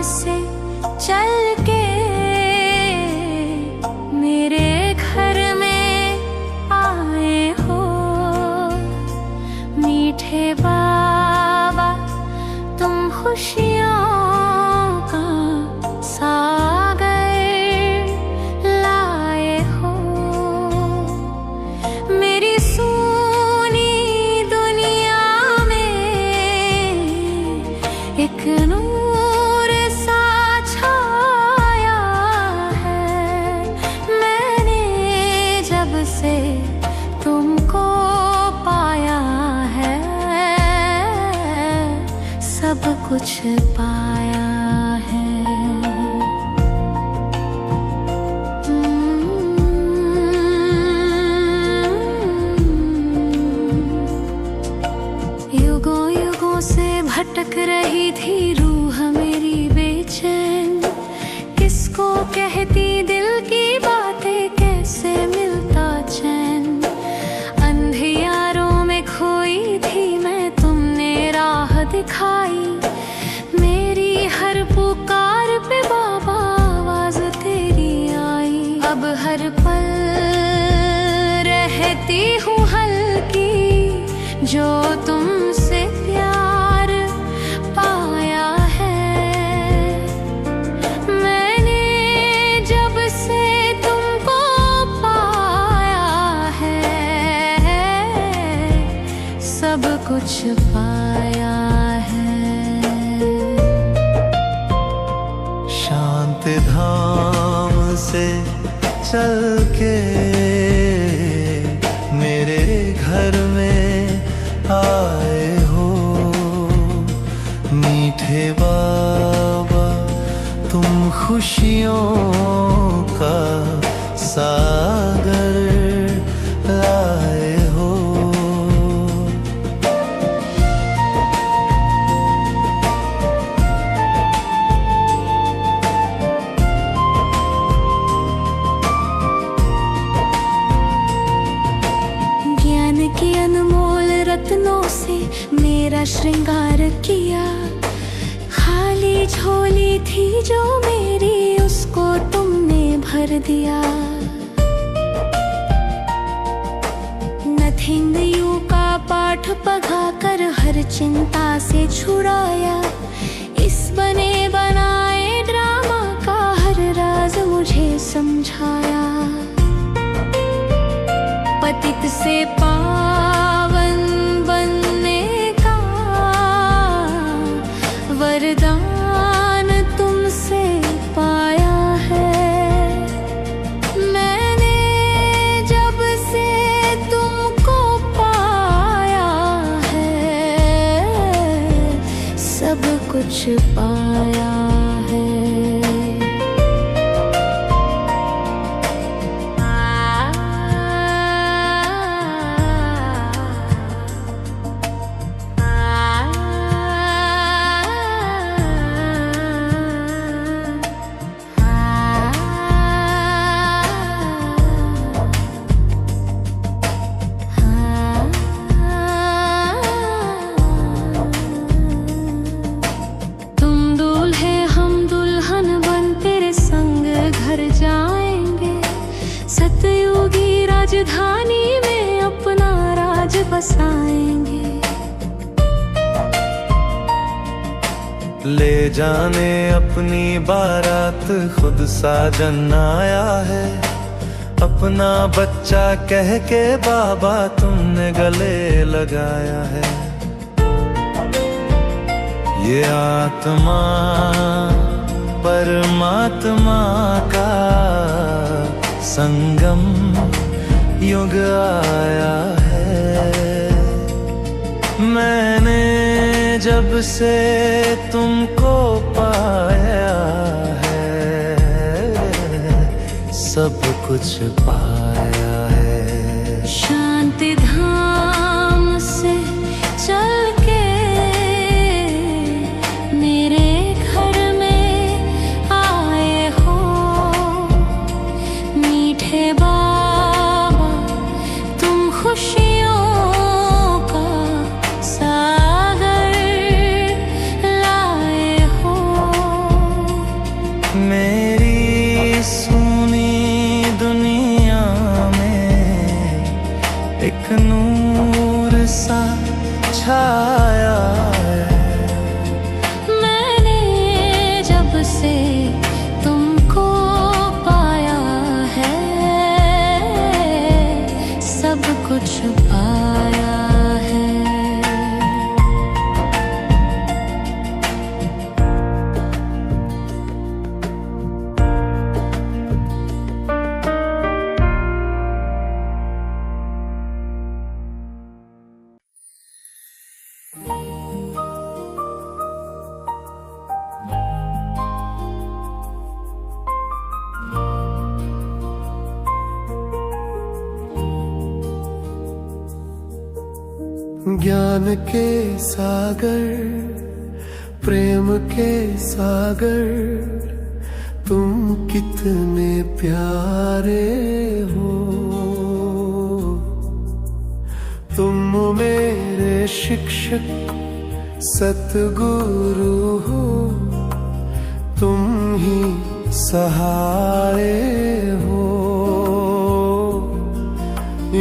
से चल के मेरे घर में आए हो। मीठे बाबा तुम खुशियों का सागर लाए हो। मेरी सूनी दुनिया में एक नूर सा छाया है। मैंने जब से तुमको पाया है, सब कुछ पाया है। युगों युगों से भटक रही थी रूह मेरी बेचैन। किसको कहती दिल की बातें, कैसे मिलता चैन। अंधियारों में खोई थी मैं, तुमने राह दिखाई। मेरी हर पुकार पे बाबा आवाज तेरी आई। अब हर पल रहती हूँ हल्की, जो तुमसे प्यार पाया है। मैंने जब से तुमको पाया है, सब कुछ पाया है। शांत धाम से चल के मेरे घर में आए हो। मीठे बाबा तुम खुशियों का सागर लाए हो। ज्ञान के अनमोल रत्नों से मेरा श्रृंगार किया। खाली झोली थी जो मेरी, उसको तुमने भर दिया। नथिंग यू का पाठ पढ़ा कर हर चिंता से छुड़ाया। इस बने बनाए ड्रामा का हर राज मुझे समझाया। पतित से पावन बनने का वरदान तुमसे पाया है। मैंने जब से तुमको पाया है, सब कुछ पाया है। सतयुगी राजधानी में अपना राज बसाएंगे। ले जाने अपनी बारात खुद साजन आया है। अपना बच्चा कह के बाबा तुमने गले लगाया है। ये आत्मा परमात्मा का संगम युग आया है। मैंने जब से तुमको पाया है, सब कुछ पाया है। शांति धाम से चल के मेरे घर में आए हो। मीठे बाबा तुम खुशियों का सागर लाए हो। मेरी सुनी दुनिया में एक नूर सा छाया है। मैंने जब से तुमको पाया है, सब कुछ पाया है। ज्ञान के सागर, प्रेम के सागर, तुम कितने प्यारे हो। तुम मेरे शिक्षक सतगुरु हो, तुम ही सहारे हो।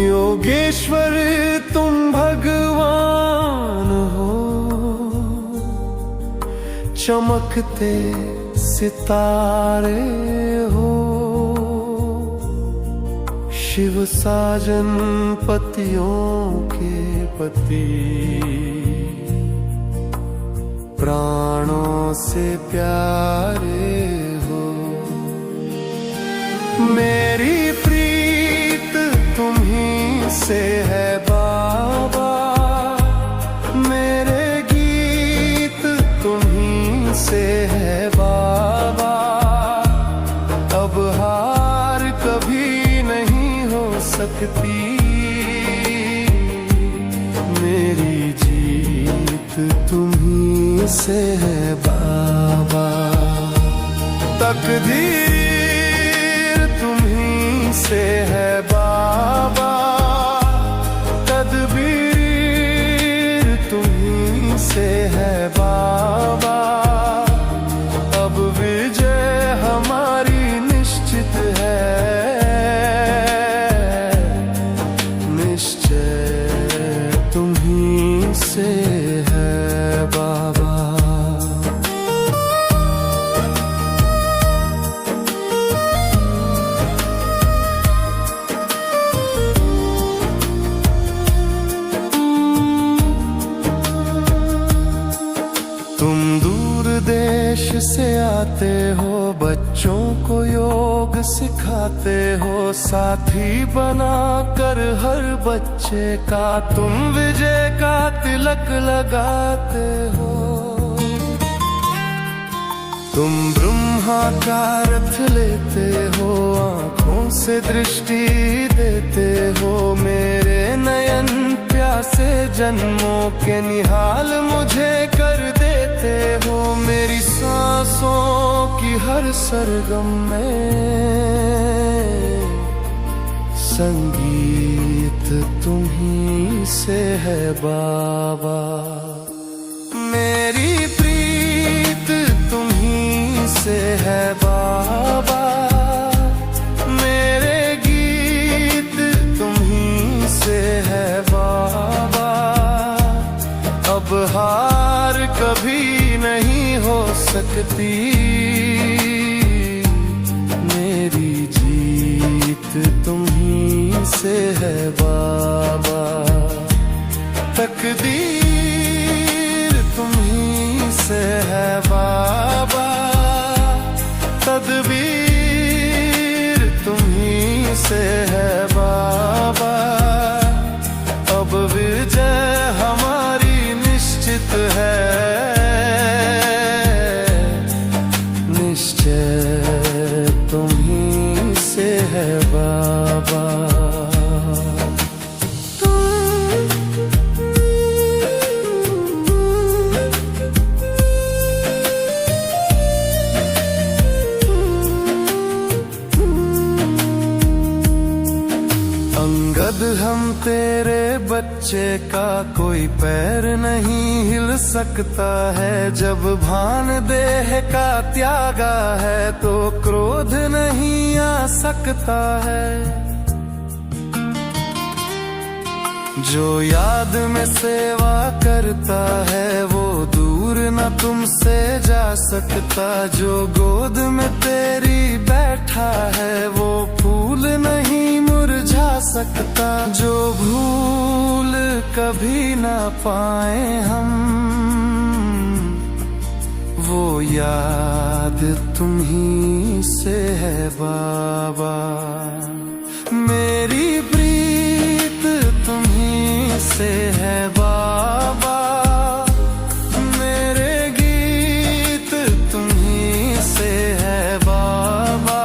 योगेश्वर तुम भगवान हो, चमकते सितारे हो। शिव साजन पतियों के पति, प्राणों से प्यारे हो। मेरी प्रीत तुम्हीं से है बाबा, मेरे गीत तुम्हीं से है बाबा। अब हार कभी नहीं हो सकती, मेरी जीत तुम्हीं से है बाबा। तकदीर तुम्हीं से है बाबा, तदबीर तुम्हीं से है बाबा। अब विजय हमारी निश्चित है, निश्चय तुम्हीं से है बाबा। तुम दूर देश से आते हो, बच्चों को योग सिखाते हो। साथी बनाकर हर बच्चे का तुम विजय का तिलक लगाते हो। तुम ब्रह्मा का रथ लेते हो, आँखों से दृष्टि देते हो। मेरे नयन प्यासे जन्मों के निहाल मुझे कर देते हो। मेरी सांसों की हर सरगम में संगीत तुम्हीं से है बाबा। मेरी प्रीत तुम्हीं से है बाबा, मेरे गीत तुम्हीं से है बाबा। अब हार कभी नहीं हो सकती, मेरी जीत तुम्हीं से है बाबा। तकदीर तुम्हीं से है बाबा, तदबीर तुम्हीं से है बाबा। अब विजय हमारी निश्चित है, निश्चय तुम्हीं से है बाबा। अंगद हम तेरे बच्चे का कोई पैर नहीं हिल सकता है। जब भान देह का त्यागा है तो क्रोध नहीं आ सकता है। जो याद में सेवा करता है वो दूर न तुमसे जा सकता। जो गोद में तेरी बैठा है वो फूल नहीं मुरझा सकता। जो भूल कभी ना पाए हम वो याद तुम्ही से है बाबा। मेरी प्रीत तुम्ही से है बाबा। मेरे गीत तुम्ही से है बाबा।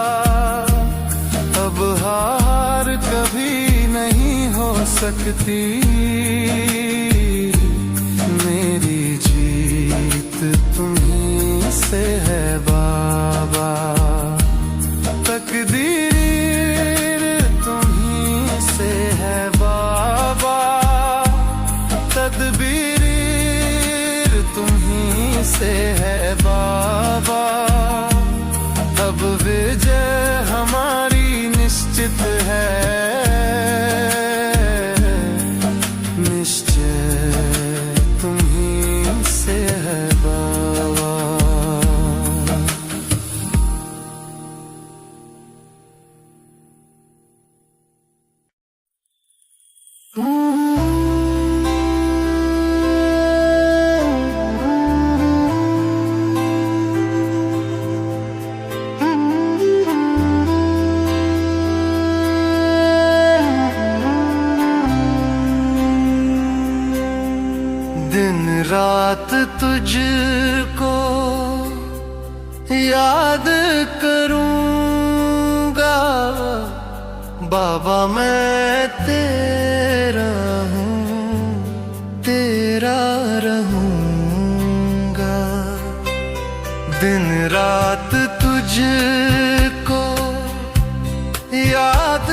अब हार कभी नहीं हो सकती। मेरी जीत तुम्ही से है बाबा। तकदीर तुम्ही से है बाबा। तदबीर तुम्ही से है बाबा। अब विजय हमारी निश्चित है। निश्चय तुम्ही से है बाबा। दिन रात तुझको याद करूंगा बाबा। मैं तेरा हूँ तेरा रहूंगा। दिन रात तुझको याद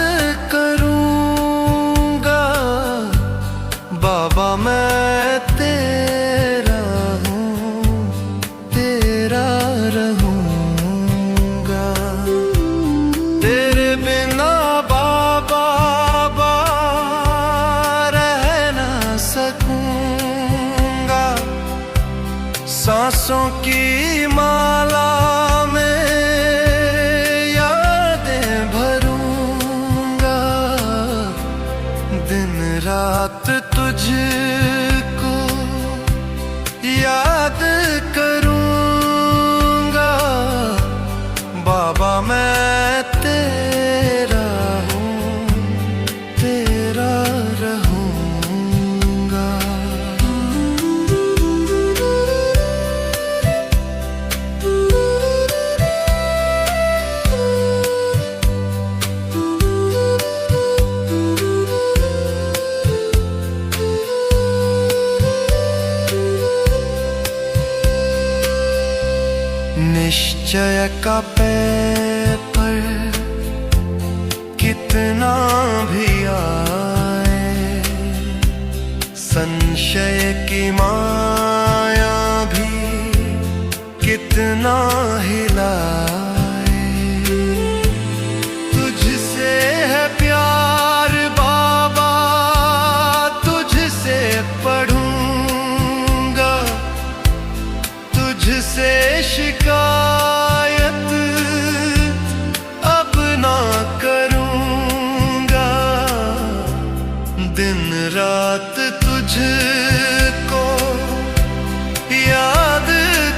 करूंगा बाबा। मैं तेरा हूँ तेरा रहूंगा। तेरे बिना बाबा रह ना सकूंगा। सांसों की माला में यादें भरूंगा। दिन रात तुझको याद करूंगा बाबा। मैं तेरा हूँ तेरा रहूंगा। निश्चय का पेपर कितना भी आए। संशय की माया भी कितना हिलाए। तुझसे है प्यार बाबा तुझसे पढ़ूंगा। तुझसे शिकायत अब ना करूंगा। दिन रात तुझको याद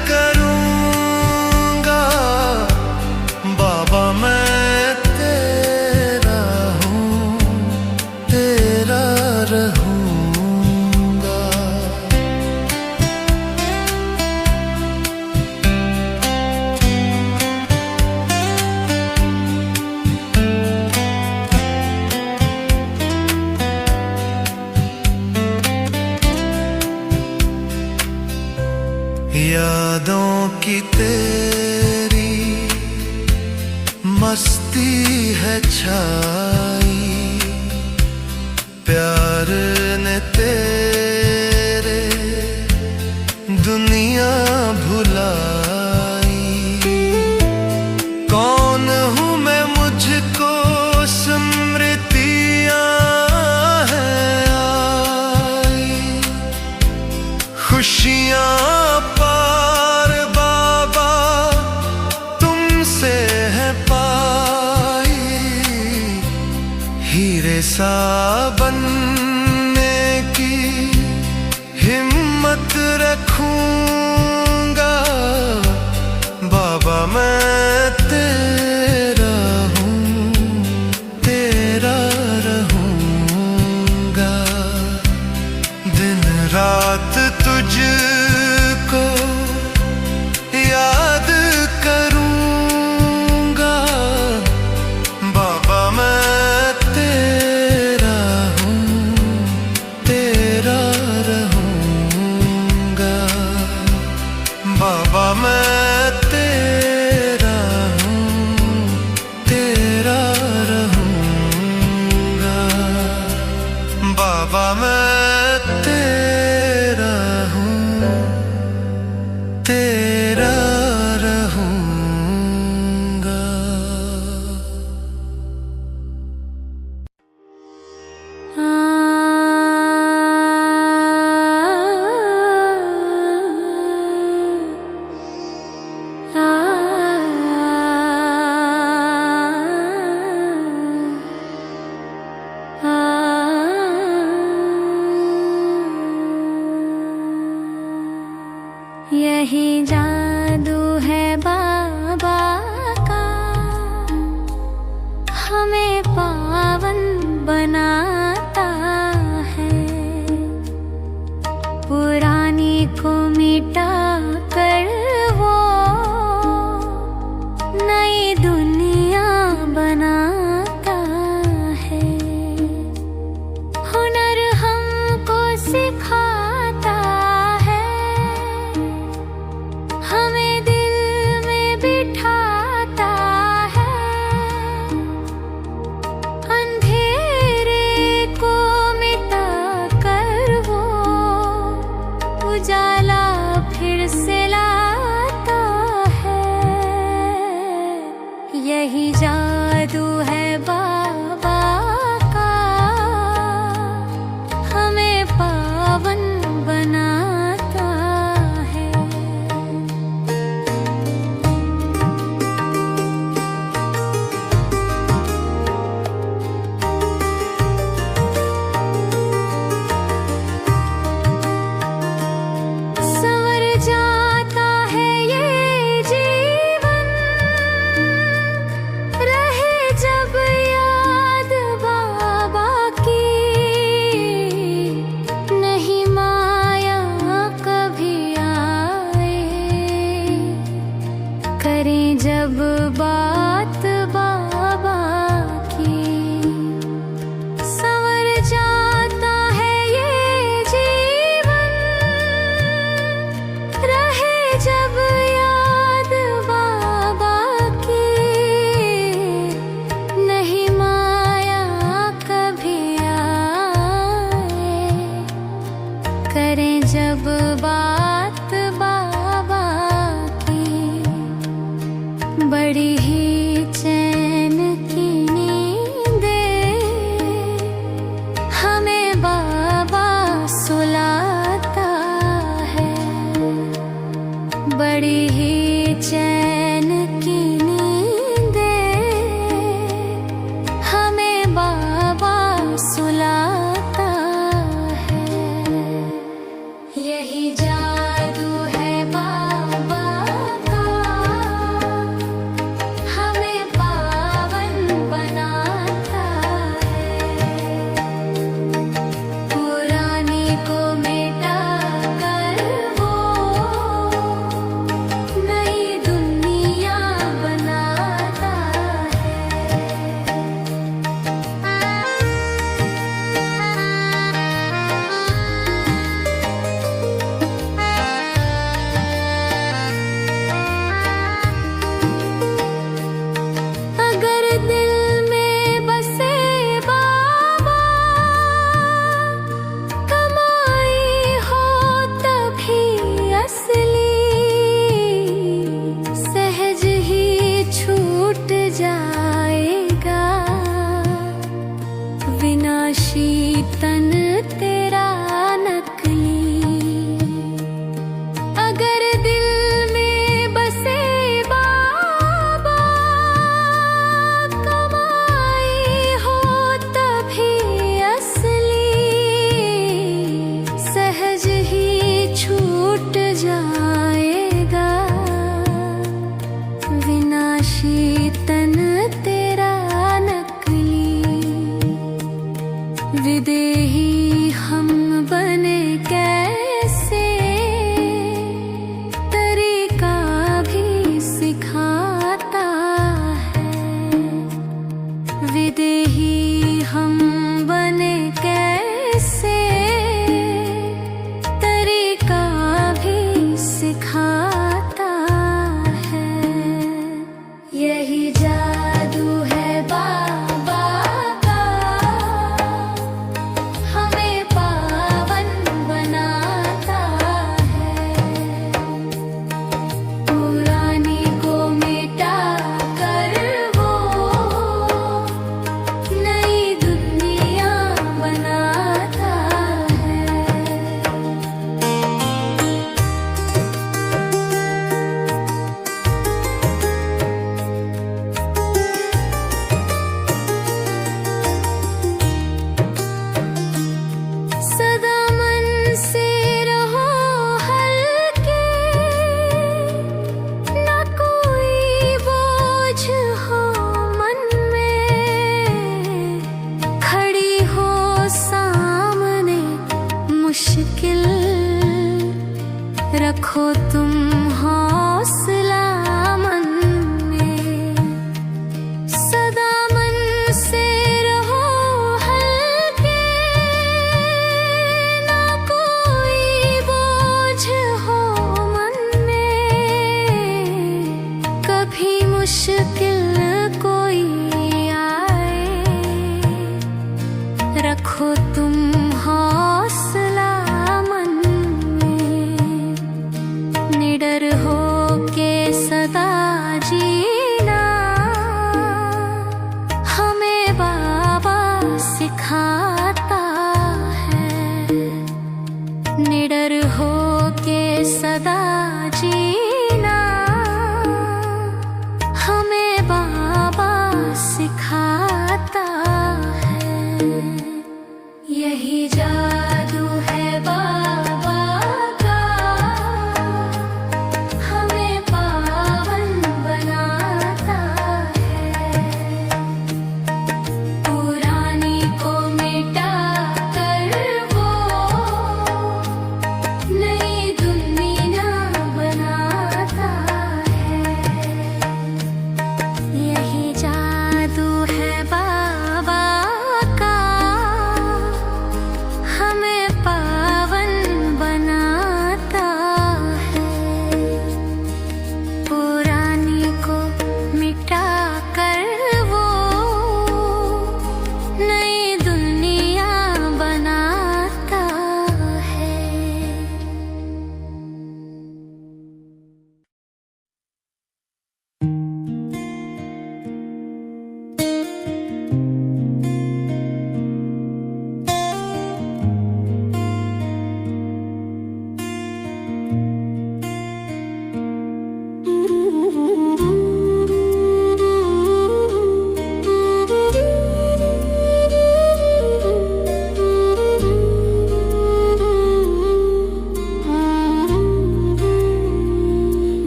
करूंगा बाबा। मैं तेरा हूँ तेरा रहूंगा। यादों की तेरी मस्ती है छाई। प्यार ने तेरे दुनिया भुलाई। कौन हूँ मैं, मुझको स्मृतियाँ हैं आई। खुशियाँ पार बाबा तुमसे है पाई। हीरे सा बनने की हिम्मत रखूंगा बाबा, मैं तेरा हूँ, तेरा रहूंगा। दिन रात तुझको याद करूंगा बाबा, मैं तेरा हूँ, तेरा रहूंगा बाबा, मैं तेरा हूँ, तेरा रहूंगा बाबा, मैं तेरा हूँ, तेरा रहूंगा। यही जादू है बाबा का, हमें पावन बनाता है। पुरानी को मिटा कर वो नई दुनिया बनाता है। हुनर हमको सिखाता है, हमें दिल में बिठाता है। अंधेरे को मिटा कर वो उजाला फिर से लाता है। यही जादू है बाबा का, हमें पावन बनाता है। संवर जाता है ये जीवन, रहे जब याद बाबा की। नहीं माया कभी आए, करें जब बात बाबा की। संवर जाता है ये जीवन, रहे जब याद बाबा की। नहीं माया कभी आए, करें जब बात बाबा की। बड़ी ही चैन की नींदे हमें बाबा सुलाता है। बड़ी ही चैन की नींदे हमें बाबा सुलाता है। यही जादू है बाबा का, हमें जाएगा, विनाशी तन तेरा नकली। अगर दिल में बसे बाबा, कमाई हो तभी असली, सहज ही छूट जाएगा, विनाशी तन तेरा नकली। विदेही हम बने कैसे, तरीका भी सिखाता है। विदेही हम बने कैसे, तरीका भी सिखाता है। यही जादू है बाबा का, हमें पावन बनाता है। पुरानी को मिटा कर वो नई दुनिया बनाता है। सदा मन से रहो हल्के, न कोई बोझ हो मन में। खड़ी हो सामने मुश्किल, रखो तुम हौसला मन में। सदा मन से रहो हल्के, ना कोई बोझ हो मन में। कभी मुश्किल कोई आए, रखो तुम हौसला मन में। निडर हो के सदा जीना, हमें बाबा सिखाता है। निडर हो के सदा जीना, हमें बाबा सिखाता है। यही जादू है बाबा का, हमें पावन बनाता है। पुरानी को मिटा कर वो नई दुनिया बनाता है। यही जादू है बाबा का, हमें पावन बनाता है। पुरानी को मिटा कर वो नई दुनिया बनाता है।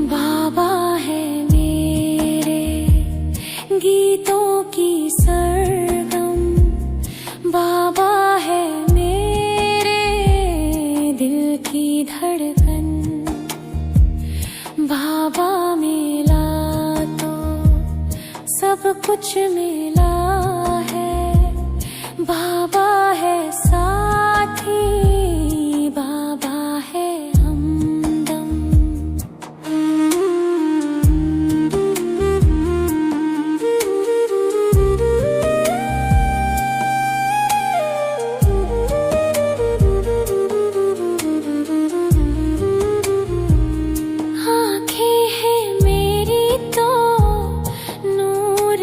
बाबा है मेरे गीतों की सरगम, बाबा है मेरे दिल की धड़कन। बाबा मिला तो सब कुछ मिला है, बाबा है साथी, बाबा है हमदम। आँखें हैं मेरी तो नूर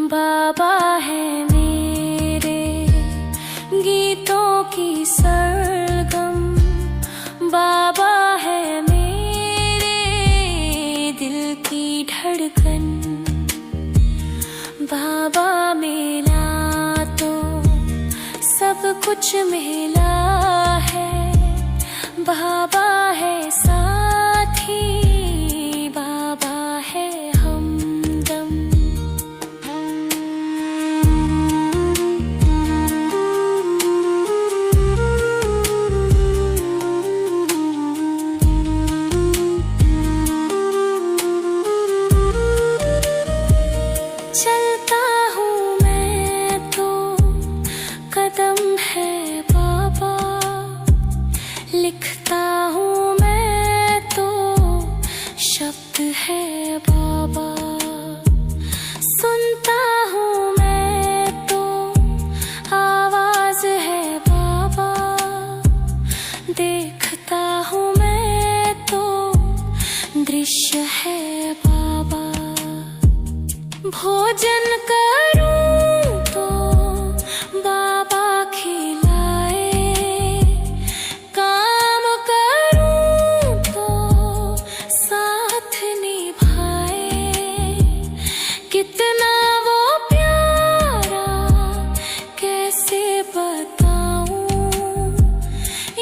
बाबा है मेरे गीतों की सरगम, बाबा है मेरे दिल की धड़कन। बाबा मिला तो सब कुछ मिला है, बाबा है साथी, बाबा है हमदम। चलता हूँ मैं तो कदम है बाबा, लिखता हूँ मैं तो शब्द है बाबा, सुनता हूँ मैं तो आवाज है बाबा, देखता हूँ मैं तो दृश्य है बाबा। भोजन करूं तो बाबा खिलाए, काम करूं तो साथ निभाए, कितना वो प्यारा कैसे बताऊं,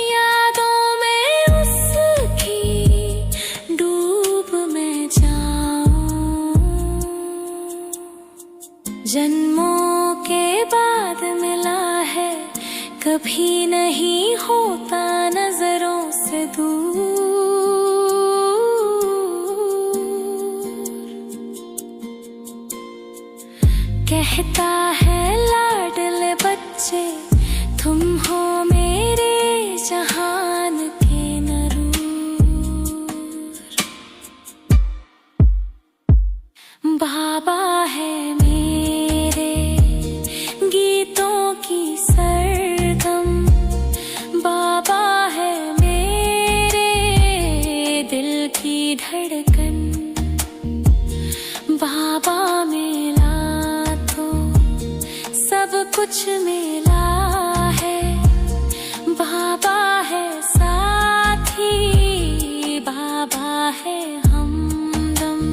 यादों में उसकी डूब मैं जाऊं। जन्मों के बाद मिला है, कभी नहीं होता नजरों से दूर। कहता है लाडले बच्चे, तुम हो मेरे जहान के नरूर। बाबा है मेरे गीतों की सरगम, बाबा है मेरे दिल की धड़कन। बाबा मिला तो सब कुछ मिला है, बाबा है साथी, बाबा है हमदम।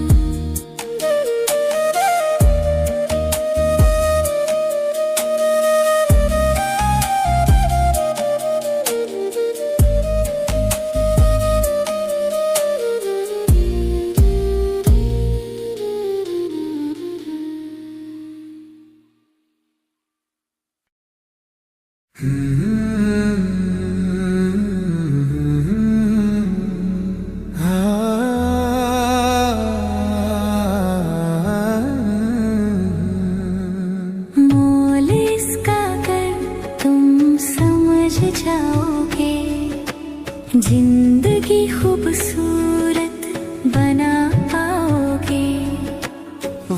मोल इसका कर तुम समझ जाओगे, जिंदगी खूबसूरत बना पाओगे।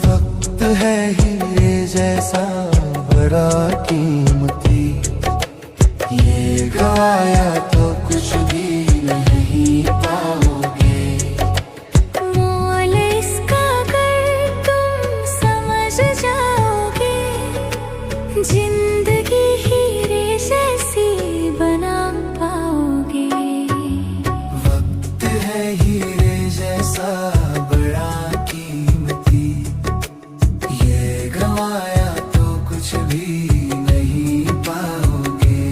वक्त है हीरे जैसा बड़ा कीमती, ये गवाया तो कुछ भी नहीं पाओगे। मोल इसका अगर तुम समझ जाओगे, जिंदगी हीरे जैसी बना पाओगे। वक्त है हीरे जैसा बड़ा कीमती, ये गवाया तो कुछ भी नहीं पाओगे।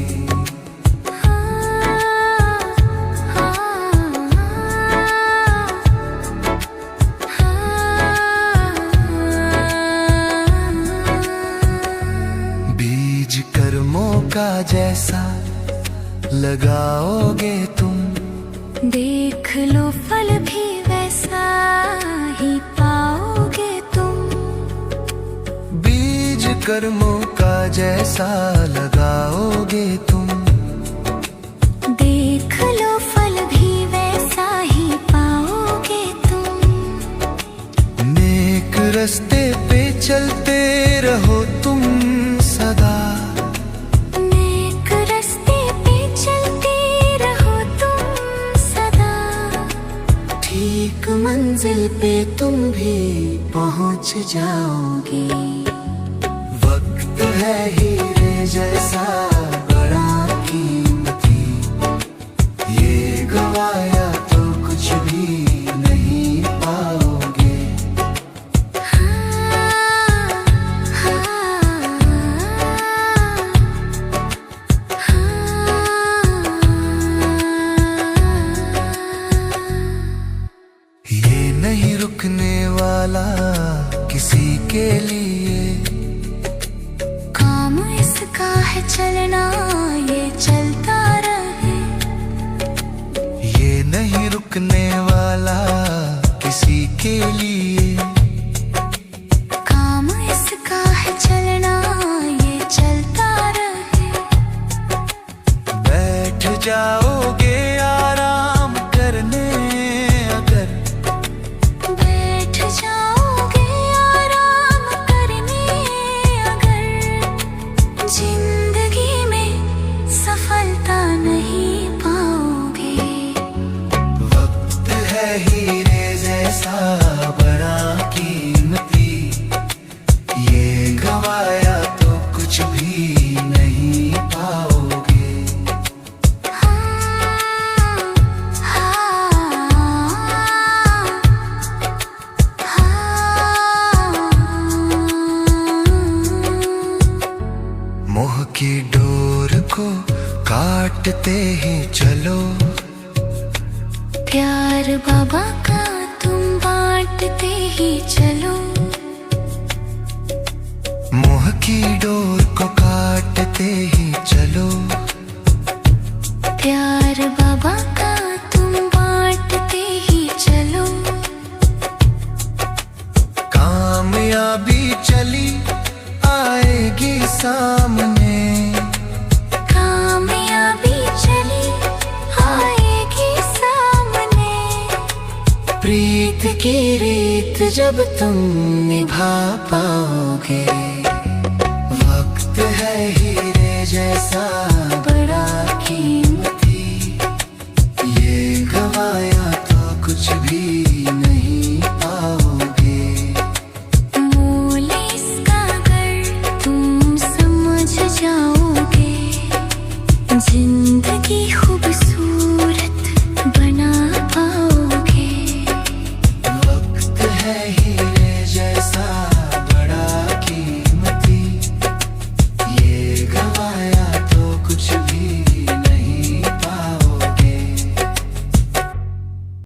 बीज कर्मों का जैसा लगाओगे तुम, देख लो फल भी वैसा ही पाओगे तुम। बीज कर्मों का जैसा लगाओगे तुम, देख लो फल भी वैसा ही पाओगे तुम। नेक रास्ते पे चलते रहो तुम सदा, नेक रास्ते पे चलते रहो तुम सदा। ठीक मंजिल पे तुम भी पहुंच जाओगे। है हीरे जैसा बड़ा कीमती, ये गवाया तो कुछ भी नहीं पाओगे। ये नहीं रुकने वाला किसी के लिए, काम इसका है चलना, ये चलता रहे। ये नहीं रुकने वाला किसी के लिए, काम इसका है चलना, ये चलता रहे। बैठ जाओगे आराम करने अगर, बैठ जाओगे आराम करने अगर, जिंदगी में सफलता नहीं पाओगे। वक्त है हीरे जैसा बड़ा कीमती, ये गवाया तो कुछ भी नहीं पाओगे। मोह की डोर को काटते ही चलो, प्यार बाबा का तुम बांटते ही चलो। मोह की डोर को काटते ही चलो, प्यार बाबा का तुम बांटते ही चलो। कामयाबी चली आएगी सामने, कामयाबी चली आएगी सामने। प्रीत की रीत जब तुम निभा पाओगे। वक्त है हीरे जैसा